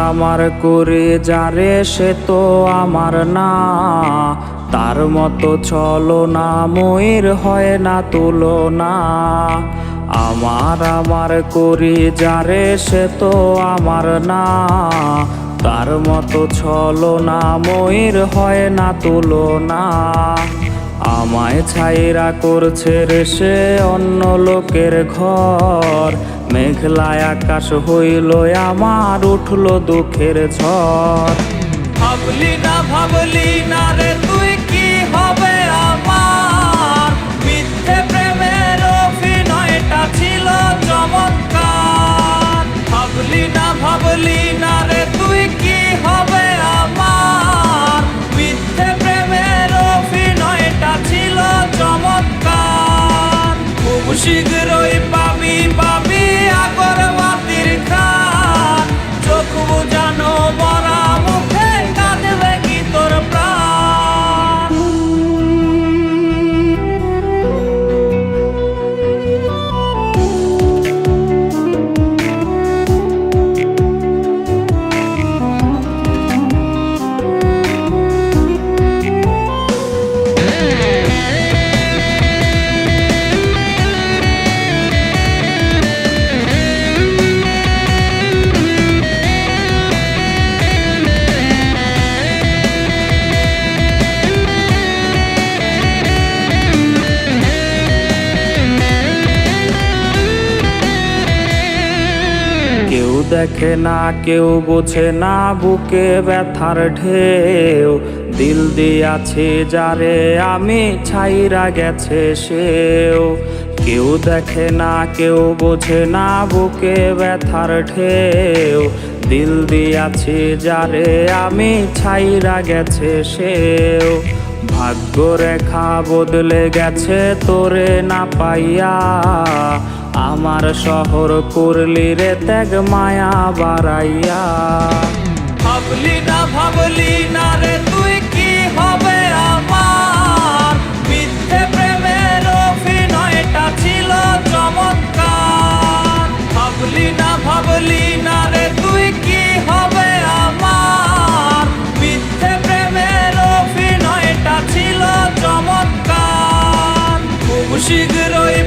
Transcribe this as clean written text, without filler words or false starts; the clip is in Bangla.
আমার করে যারে সে তো আমার না, তার মতো চলো না ময়ূর হয় না তুলনা। আমার করি যারে সে তো আমার না, তার মতো চলো না ময়ূর হয় না তুলনা। আমায় ছাইরা করছে রে সে অন্য লোকের ঘর, মেঘলায় আকাশ হইল আমার উঠলো দুঃখের ঝড়। ভাবলি না রে তুই কি হবে আমার, মিথ্যে প্রেমের অভিনয়টা ছিল চমৎকার। ভাবলি না রে তুই কি হবে আমার, মিথ্যে প্রেমের অভিনয়টা ছিল চমৎকার। খুব শীঘ্রই পাবি আগরবাতির খান, চোখ বুঝানো মরা মুখে কাঁদবে কি তোর প্রাণ। কেউ দেখে না কেউ বোঝে না বুকে ব্যথার ঢেউ, দিল দিয়াছি যারে আমি ছাইরা গেছে সেও। কেউ দেখে না কেউ বোঝে না বুকে ব্যথার ঢেউ, দিল দিয়াছি যারে আমি ছাইরা গেছে সেও। ভাগ্য রেখা বদলে গেছে তোরে না পাইয়া, আমার শহর করলি রে ত্যাগ মায়া বাড়াইয়া। ভাবলি না রে তুই কি হবে আমার, মিথ্যে প্রেমের অভিনয়টা ছিল চমৎকার। ভাবলি না রে তুই কি হবে আমার, মিথ্যে প্রেমের অভিনয়টা ছিল চমৎকার। খুব শীঘ্রই